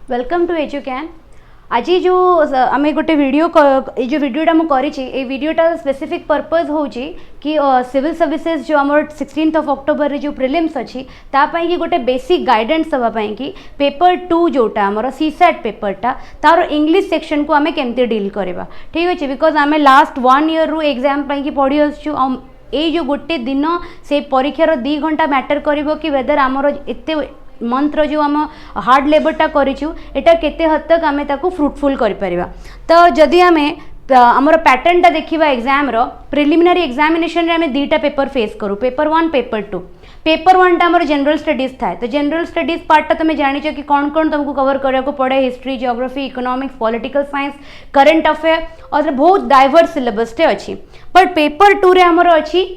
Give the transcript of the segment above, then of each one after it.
Welcome to एजुकैन। आज जो आम गोटे वीडियो जो वीडियोटा मुझे वीडियोटा स्पेसिफिक पर्पज हो कि सिविल सर्विसेज जो आम 16 अक्टोबर जो प्रिलिम्स अच्छी तापाई कि गोटे बेसिक गाइडेंस देवाई कि पेपर 2 जोटा आमर सीसैट पेपरटा तार इंग्लिश सेक्शन को आम केमती डील करवा ठीक अच्छे बिकज आम लास्ट 1 ईयर रु एग्जाम कि पढ़ी आसचु ये जो गोटे दिन से परीक्षार 2 घंटा मैटर कर कि वेदर आमर एते मंत्र जो आम हार्ड लेबरटा करूँ एटा केते हद तक आम ताकू फ्रुटफुल कर तो जदि आम आमर पैटर्नटा देखा एग्जाम प्रिलिमिनारी एग्जामिनेशन आम 2टा पेपर फेस करूँ पेपर 1 पेपर 2 पेपर 1 टा जनरल स्टडीज थाए तो जनरल स्टडीज पार्टा तुम जान कि कौन कौन तुमको कवर करा पड़े history geography economics political science current affair और बहुत डाइवर्स सिलेबसटे अच्छी बट पेपर 2 रे आमर अच्छी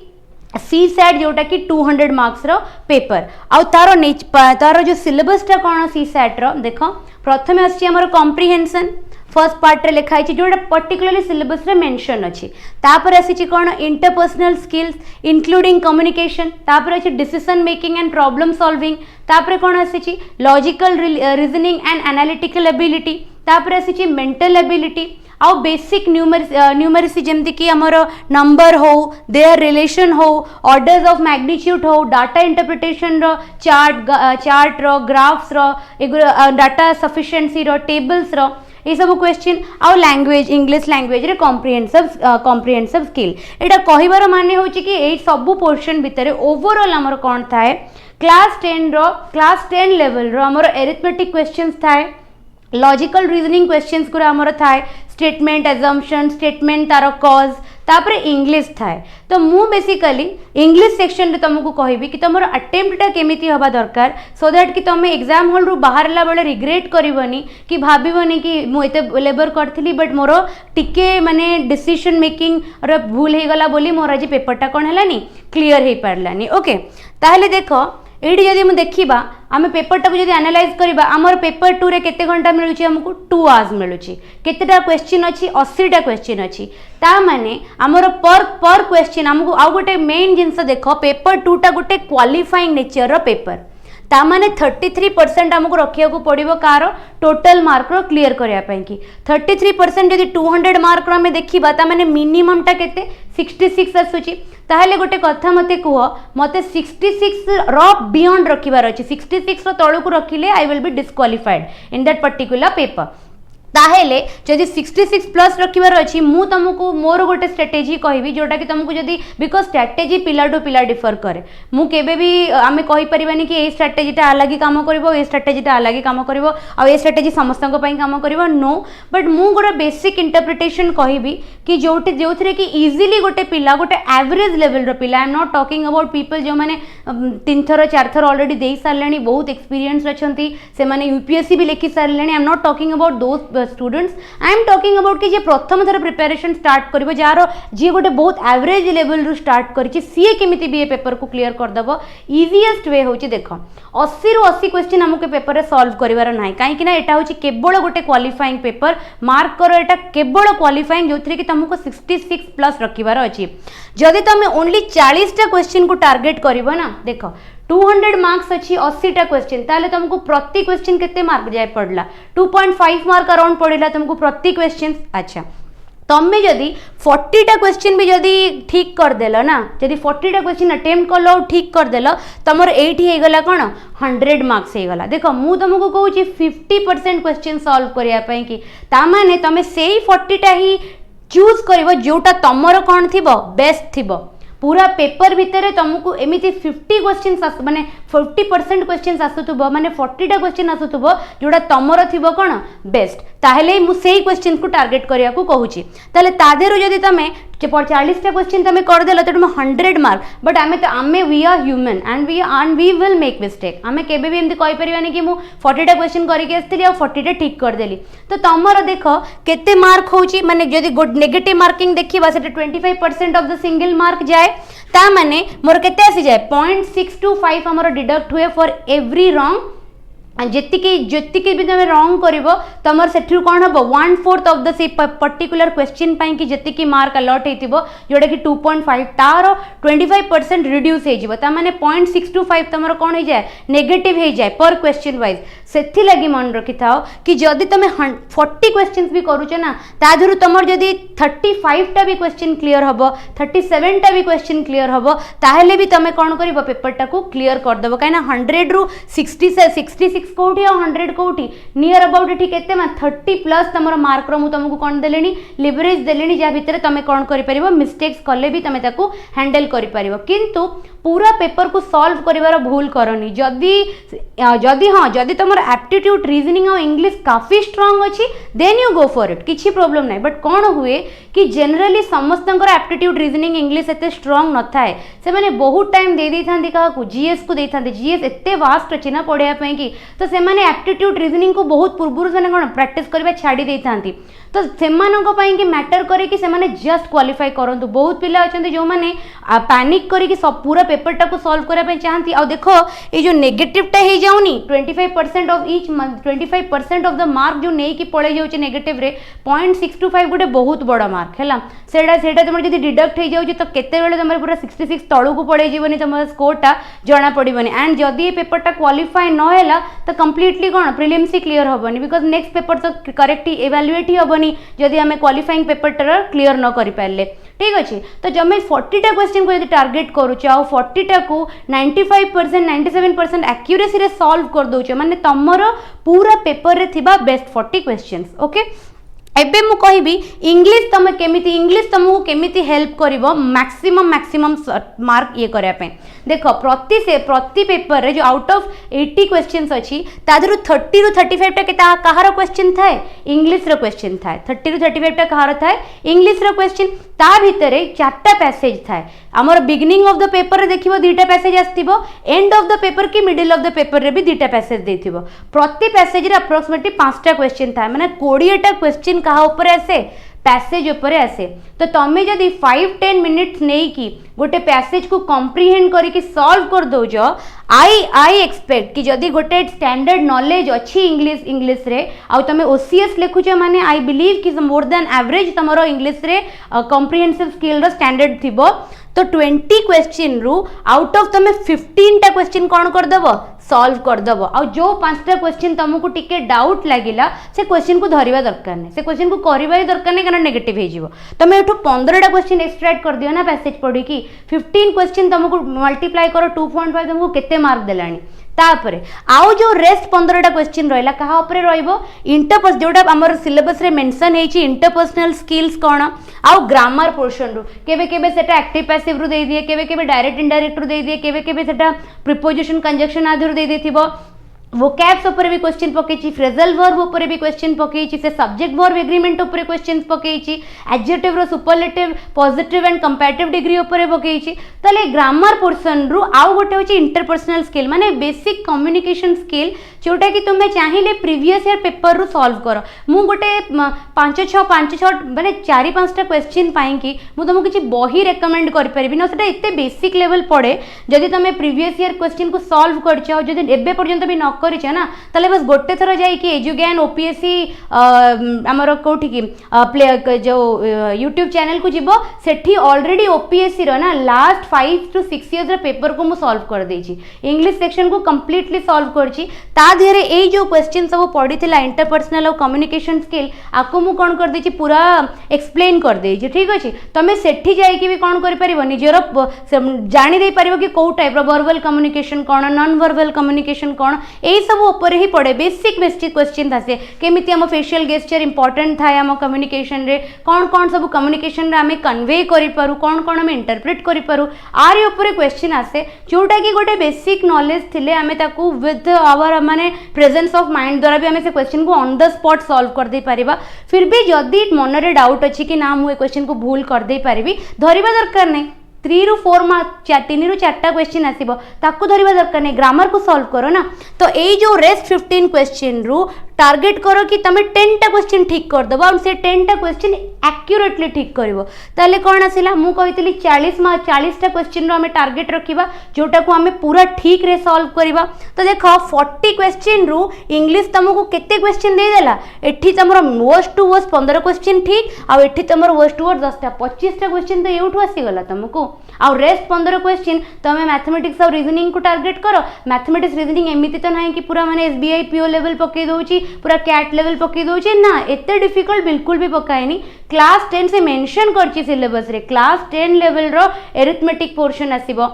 सीसैट जोटा कि 200 मार्क्स रो पेपर आउ तार जो सिलेबसटा कौन सीसैट रो देख प्रथम आसी आमर कॉम्प्रिहेंशन फर्स्ट पार्ट रे लिखाई जोटा पर्टिकुलरली सिलेबस रे मेंशन अच्छी तापर आसी कौन इंटरपर्सनल स्किल्स इंक्लूडिंग कम्युनिकेशन तापर अच्छी decision making and problem solving तापर कौन आसी logical reasoning and analytical ability तापर आसी मेंटल एबिलिटी आउ बेसिक न्यूमेरिसी जमती कि आमर नंबर हो देयर रिलेशन हो ऑर्डर्स ऑफ मैग्नीट्यूड हो डाटा इंटरप्रिटेशन रो चार्ट रो ग्राफ्स रो डाटा सफिशिएंसी रो टेबल्स रो ये सब क्वेश्चन आउ लैंग्वेज इंग्लिश लैंग्वेज रे कॉम्प्रिहेंसिव स्किल एटा कहिबार माने होची कि ए सब पोर्शन भितर ओवरऑल आमर कोन थाए क्लास 10 लेवल रो आमर एरिथमेटिक क्वेश्चंस थाए लॉजिकल रीजनिंग क्वेश्चंस को आमर थाए स्टेटमेंट एजम्पशन स्टेटमेंट तार कॉज तापर इंग्लिश थाए तो मु बेसिकली इंग्लिश सेक्शन रे तुमको कहबी कि तुमर अटेम्प्टटा केमिति हवा दरकार सो दैट कि तुम एग्जाम हॉल रु बाहरला बेले रिग्रेट करबनी कि भाबीबनी कि मु एते लेबर करथिली बट मोर टिके माने डिसीजन मेकिंग रे भूल हे गला बोली मोर आज पेपरटा कोन हलानी क्लियर हे पारलानी ओके ताहले देखो एडी जदि हम देखिबा आम पेपरटा को जदि एनालाइज करबा आमर पेपर 2 रे केते घंटा मिलुची हमको 2 आवर्स मिलुची केतेटा क्वेश्चन अछि 80टा क्वेश्चन अछि ता माने आमर पर क्वेश्चन हमको आ गोटे मेन जिंस देखो पेपर 2 टा गोटे क्वालिफाइंग नेचर रो पेपर ता माने 33% हमको रखिया को पड़िबो कार टोटल मार्क रो क्लियर करिया पई कि 33% जदि 200 मार्क रो में देखिबा ता माने मिनिमम टा केते 66 आसुची ताहले गोटे कथा मते कुह मते 66 रो बियॉन्ड रखिबार अछि 66 रो तळु को रखिले I will be disqualified in that particular paper ताहेले जदि 66 प्लस रखिबार अछि मु तुमको मोर गोटे स्ट्रेटेजी कहबी जोटा कि तुमको जदि बिकॉज स्ट्रेटेजी पिला टू पिला डिफर करे मु केबे भी आमे कहि परिबानी कि ए स्ट्रेटेजीटा अलग काम करबो ए स्ट्रेटेजीटा अलग काम करबो आ ए स्ट्रेटेजी समस्तन को पई काम करबो नो बट मु गोटे बेसिक इंटरप्रिटेशन कहबी कि जोटे जोथरे कि इजीली गोटे पिला गोटे एवरेज लेवल रो पिला आई am not talking about people जो माने 3 थर 4 थर ऑलरेडी देई सारलेनी बहुत एक्सपीरियंस रछंती से माने यूपीएससी भी लिखि सारलेनी I am not talking about those students I am talking about कि जे प्रथम थर प्रिपरेशन स्टार्ट करिवो जार जे गोटे बहुत एवरेज लेवल रु स्टार्ट करिछि सीए केमिति बी ए पेपर को क्लियर कर दबो इजीएस्ट वे होछि देखो 80 रु 80 क्वेश्चन हमके पेपर रे सॉल्व करिवार नाही काहे कि ना एटा होछि केवल गोटे क्वालिफाइंग पेपर मार्क करो एटा केवल क्वालिफाइंग जोथरे कि तुमको 66 प्लस रखिवार अछि जदि तुम ओनली 40 टा क्वेश्चन को टारगेट करिवो ना देखो 200 मार्क्स अच्छी 80टा क्वेश्चन ताले तुमको प्रति क्वेश्चन कितने मार्क जाए पड़ला 2.5 मार्क अराउंड पड़ेला तुमको प्रति क्वेश्चन अच्छा तमें जदि 40टा क्वेश्चन भी जदि ठीक कर देलो ना जदि 40टा क्वेश्चन अटेम्प्ट करलो ठीक कर देलो तमर 80 हे गला कोन 100 मार्क्स हे गला देखो मु तुमको कहू छी 50% क्वेश्चन सॉल्व करिया पई कि ता माने तमे सेही 40टा ही चूज करिवो जोटा तमरो कोन थिबो बेस्ट थिबो पूरा पेपर भितर तुमको एमती 50 क्वेश्चन माने 50% क्वेश्चन आसुथबो माने 40टा क्वेश्चन आसुथबो जोटा तमरो थिबो कोन बेस्ट ताहले मु सेही क्वेश्चन को टारगेट करिया को कहूची ताहले तादेरो जदि तमे 40टा क्वेश्चन तमे कर देलो त 100 मार्क बट आमे we are human and we will make mistake आमे केबे भी एमती कहि परिबानी कि मु 40टा क्वेश्चन करके आस्थिली आ 40टा ठीक कर देली तो तमरो देखो केते मार्क होची माने जदि नेगेटिव मार्किंग देखिबा सेटा 25% ऑफ द सिंगल मार्क जाए ता माने मोर केते आसी जाए 0.625 हमर डिडक्ट हुए फॉर एवरी रॉन्ग जी भी तुम रंग कर तुम से कौन हम 1/4 ऑफ द पर्टिकुलर क्वेश्चन कि जी मार्क अलॉट हो जोटा कि 2.5 तार 25% रिड्यूस हो 0.625 तुम कौन हो जाए नेगेटिव हो जाए पर क्वेश्चन वाइज सेथि लगी मन रखि थाओ कि जदि तुम 40 क्वेश्चंस भी करूछ ना ता धरु तुमर जदि 35 टा भी क्वेश्चन क्लियर हबो 37 टा भी क्वेश्चन क्लियर हबो ताहेले भी तुम कोन करबो पेपर टा को क्लियर कर देबो काइना 100 रु 60 से 66 कोठी और 100 कोठी नियर अबाउट एठी केते मा 30 प्लस तुमर मार्क रो मु तुमको कोन देलेनी लिवरेज देलेनी जा भितरे तुम कोन करि परिबो मिस्टेक्स कले भी तुम ताको हैंडल करि परिबो किंतु पूरा पेपर को सॉल्व करिवार भूल करनी जदि हाँ जदि तुम एप्टीट्यूड रीजनिंग और इंग्लिश काफी स्ट्रांग अच्छी then you go for it किसी प्रॉब्लम नहीं बट कौन हुए कि जनरली समस्त एप्टीट्यूड रीजनिंग इंग्लिश एते स्ट्रांग न थाए से माने बहुत टाइम दे दी थांती का जीएस को देता जीएस एते वास्ट अच्छी ना पढ़िया कि तो से माने एप्टीट्यूड रीजनिंग को बहुत पूर्व से कौन प्रैक्टिस करबा छाड़ी दे थांती तो सेमानंको पई कि मैटर करे कि से माने जस्ट क्वालिफाई करंतु बहुत पिला अछंती जो माने पैनिक करी कि सब पूरा पेपर टा को सॉल्व करा पे चाहती आ देखो ये जो नेगेटिव टा हे जाउनी 25% of each 25% of the mark जो नै कि पळे जाउछ नेगेटिव रे 0.625 गुटे बहुत बड़ा मार्क हैला सेटा तुम जदि डिडक्ट हे जाउछ तो केते बेले तुम पूरा 66 तळु को पळे जीवनी तुम स्कोर टा जणा पड़िबनी एंड जदि ये पेपर टा क्वालिफाई न हैला तो कंप्लीटली कोन प्रीलिम्स ही क्लियर होबनी बिकॉज़ नेक्स्ट पेपर तो करेक्ट इवैल्यूएट ही होबनी जदि आमे क्वालिफाइंग पेपर टा क्लियर न करि पारले ठीक अच्छे तो जब मैं 40 टा क्वेश्चन को यदि टार्गेट करूछ आ 40 टा को 95% 97% एक्यूरेसी रे सॉल्व कर दोछ माने तमरो पूरा पेपर रे थिबा बेस्ट 40 क्वेश्चंस ओके एबे मु कहबी इंग्लिश तुम केमिति इंग्लिश तुमको केमिति हेल्प करिवो मैक्सिमम मार्क ये करिया पे देखो प्रति पेपर रे जो आउट ऑफ 80 क्वेश्चंस अछि तादरु 30 रु 35 टा केता कहारो क्वेश्चन थाए इंग्लिश रो क्वेश्चन थाए 30 रु 35 टा कहारो थाए इंग्लिश रो क्वेश्चन ता भितरे चारटा पैसेज थाए हमर बिगिनिंग ऑफ द पेपर रे देखिबो दुईटा पैसेज आस्तिबो एंड ऑफ द पेपर की मिडिल ऑफ द पेपर रे भी दुईटा पैसेज देथिबो प्रति पैसेज रे अप्रोक्सीमेटली 5टा क्वेश्चन थाए माने 20 टा क्वेश्चन कहा ऊपर आसे पैसेज ऊपर आसे तो तमें जदि 5-10 मिनिट्स नहीं कि गोटे पैसेज को कॉम्प्रिहेंड करके सॉल्व कर दौज आई एक्सपेक्ट कि जदि गोटे स्टैंडर्ड नॉलेज अच्छी इंग्लिश रे आउ तमे ओसीएस लिखुछ माने आई बिलीव कि मोर देन एवरेज तमरो इंग्लिश रे कॉम्प्रिहेंसिव स्किल रो स्टैंडर्ड थिबो तो 20 क्वेश्चन रु आउट ऑफ तमे 15 टा क्वेश्चन कौन कर दबो सॉल्व कर दबो आ जो 5टा क्वेश्चन तुमको टिके डाउट लागिला से क्वेश्चन को धरिबा दरकार नै से क्वेश्चन को करबा ही दरकार नै कारण नेगेटिव हे जीवो तमे एठो 15 टा क्वेश्चन एक्सट्रैक्ट कर दियो ना पैसेज पढी की 15 क्वेश्चन तुमको मल्टीप्लाई करो 2.5 तुमको केते मार्क देलानी तापरे आउ जो रेस्ट 15 टा क्वेश्चन रहला कहा ऊपर रहइबो इंटरपर्स जोटा हमर सिलेबस रे मेंशन हेची इंटरपर्सनल स्किल्स कोन आउ ग्रामर पोर्शन रु केबे केबे सेटा एक्टिव पैसिव रु दे दिए केबे केबे डायरेक्ट इनडायरेक्ट रु दे दिए केबे केबे सेटा प्रीपोजिशन कंजक्शन आदि रु दे देथिबो वोकैब्स ऊपर भी क्वेश्चन पकेची फ्रेजल वर्ब ऊपर भी क्वेश्चन पकेची से सब्जेक्ट वर्ब एग्रीमेंट ऊपर क्वेश्चन पकेची एडजेक्टिव रो superlative positive and comparative degree ऊपर पकेची तले ग्रामर पोर्शन रु आउ गोटे होची इंटरपर्सनल स्किल माने बेसिक कम्युनिकेशन स्किल जोटा कि तुम्हें चाहिए प्रीवियस ईयर पेपर रु सॉल्व कर मु गोटे 5-6 माने 4-5टा क्वेश्चन पाई कि मु तुमको किछि बही रेकमेंड कर परिबि न सेटा एते बेसिक लेवल पड़े जदि तुम प्रीवियस ईयर क्वेश्चन को सॉल्व करछो जदि एबे पर्यंत भी न करिछ ना तले बस गोटे थरो जाई कि एजुगैन ओपीएससी हमर कोठी की प्ले जो यूट्यूब चैनल को जीवो सेठी ऑलरेडी ओपीएससी रो ना लास्ट 5 to 6 इयर्स रे पेपर को मु सॉल्व कर देछि इंग्लिश सेक्शन को कंप्लीटली सॉल्व करछि ता धेरे ए जो क्वेश्चन सब पडिथिला इंटरपर्सनल और कम्युनिकेशन स्किल आको मु कोन कर देछि पूरा एक्सप्लेन कर देछि ठीक अछि तमे सेठी जाई कि भी कोन करि परिबो निजरो जानि दे परिबो कि को टाइप रो वर्बल कम्युनिकेशन कोन नॉन वर्बल कम्युनिकेशन कोन एई सब ऊपर ही पड़े बेसिक क्वेश्चन थासे केमिति हम फेशियल गेस्चर इंपोर्टेंट थाए हम कम्युनिकेशन रे कोन कोन सब कम्युनिकेशन रे हमें कन्वे करि पारु कोन कोन हमें इंटरप्रेट करि पारु आरी ऊपर क्वेश्चन आसे जोटा कि गोटे बेसिक नॉलेज थिले हमें ताकू विथ आवर माने प्रेजेंस ऑफ माइंड द्वारा भी हमें से क्वेश्चन को ऑन द स्पॉट सॉल्व कर दे परिबा फिर भी जदी मन रे डाउट अछि कि ना मु ए क्वेश्चन को भूल कर दे परिबी धरिबा दरकार नै 3 ରୁ 4 मार्क 3 ରୁ 4टा क्वेश्चन आसीबो ताकू धरिबा दरकार नै ग्रामर को सॉल्व करो ना तो एई जो रेस्ट 15 क्वेश्चन रु टार्गेट करो कि तुम 10टा क्वेश्चन ठीक कर दबो और से 10टा क्वेश्चन एक्यूरेटली ठीक करबो ताले कोन आसिला मु कहितली 40टा क्वेश्चन रो हमें टार्गेट रखिबा जोटा को हमें पूरा ठीक रे सॉल्व करबा। तो देखो 40 क्वेश्चन रु इंग्लिश तुमको केते क्वेश्चन दे देला एठी तमरो वर्स्ट टू वर्स्ट 15 क्वेश्चन ठीक आ एठी तमरो वर्स्ट टू वर्स्ट 10टा 25टा क्वेश्चन तो एउठू आसी गला तुमको आ रेस्ट 15 क्वेश्चन तुम मैथमेटिक्स और रीजनिंग को टार्गेट करो। मैथमेटिक्स रीजनिंग एमिति तो नहीं कि पूरा माने एसबीआई पीओ लेवल पके दोची पूरा कैट लेवल पके दोची ना एते डिफिकल्ट बिल्कुल भी पकाएनी। क्लास 10 से मेंशन करची सिलेबस रे क्लास 10 लेवल रो एरिथमेटिक पोर्शन आसीबो।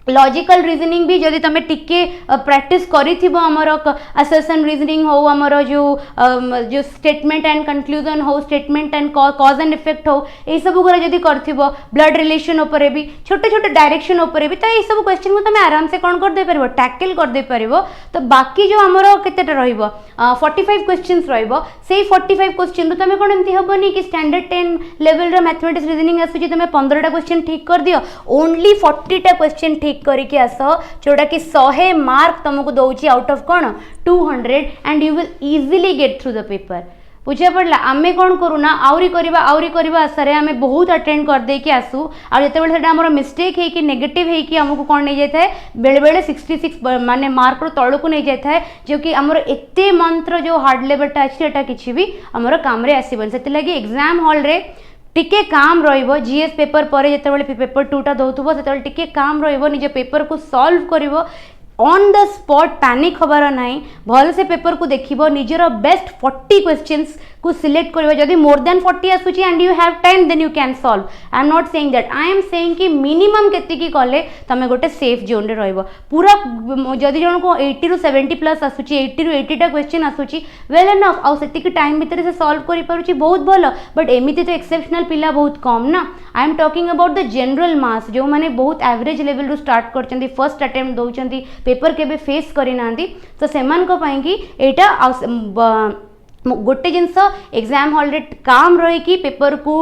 लॉजिकल रीजनिंग भी जदि तुम टिके प्रैक्टिस करिथिबो हमर असर्शन रीजनिंग हो हमर जो स्टेटमेंट एंड कंक्लूजन हो statement and cause and effect हो ए सब गुरा जदि करथिबो ब्लड रिलेशन ऊपर भी छोटे छोटे डायरेक्शन ऊपर भी तो ए सब क्वेश्चन को तुम आराम से कोन कर दे परबो टैकल कर दे परबो। तो बाकी जो हमर केतेटा रहइबो 45 क्वेश्चंस रहइबो सेही 45 क्वेश्चन तुम कोन एमती हबोनी कि स्टैंडर्ड 10 लेवल रो मैथमेटिक्स रीजनिंग आसुची तुम 15टा क्वेश्चन ठीक कर दियो ओनली 40टा क्वेश्चन ठीक करके आस जोटा कि 100 मार्क तुमको दौची आउट ऑफ कौन 200 and you will easily get through the paper. बुझे पड़ला आमे कौन करूना आउरी करबा आसारे आमे बहुत अटेंड कर दे के आसू आ जते बेले सेटा हमर मिस्टेक है कि नेगेटिव है कि हमको कौन नहीं जाता है बेले बेले 66 माने मार्क रो तळको नहीं जाता है जो कि हमर एते मंत्र जो हार्ड लेवलटा अछि एटा किछि भी हमर काम रे आसीबन सेति लागि एग्जाम हॉल रे टिके काम रहिबो जीएस पेपर पर जते बेले पेपर 2टा दउथबो सेते बेले टिके काम रहिबो निजे पेपर को सॉल्व करिवो ऑन द स्पॉट पैनिक हबार नहीं भल से पेपर को देखिबो निजर बेस्ट 40 क्वेश्चंस को सिलेक्ट करिवो जदी मोर देन 40 आसुची and you have time then you can solve. I am not saying that I am saying कि मिनिमम केति की कले तमे गोटे सेफ जोन रे रहइबो पूरा जदी जण को 80 रु 70 प्लस आसुची 80 रु 80 टा क्वेश्चन आसुची वेल एनफ आ सेति की टाइम भीतर से सॉल्व करि पारुची बहुत भलो बट एमिति तो एक्सेप्शनल पिला बहुत कम ना। I am talking about the general mass जो माने बहुत एवरेज लेवल रु स्टार्ट करचंदी फर्स्ट अटेम्प्ट दउचंदी पेपर केबे फेस करि नांदी तो सेमान को पई कि एटा गोटे जिनस एग्जाम हॉल रे काम रही कि पेपर को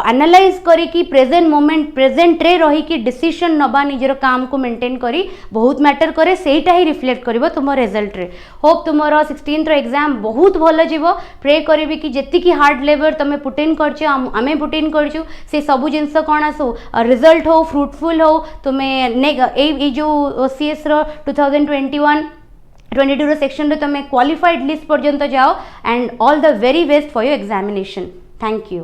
एनालाइज करी कि प्रेजेंट मोमेंट प्रेजेंट रे रही कि डिसीजन नबा निजर काम को मेंटेन करी बहुत मैटर करे सेटा ही रिफ्लेक्ट करिवो तुम रिजल्ट रे। होप तुमरो 16th रो एग्जाम बहुत भलो जीवो प्रे करबी कि जेति कि हार्ड लेवल तमे पुट इन करछो आमे पुट इन करछु से सब जिनस कोन आसो रिजल्ट हो फ्रूटफुल हो तुमे ए जो ओसीएस रो 2021-22 रो सेक्शन रे तमे क्वालिफाइड लिस्ट पर्यंत जाओ and all the very best for your examination. Thank you.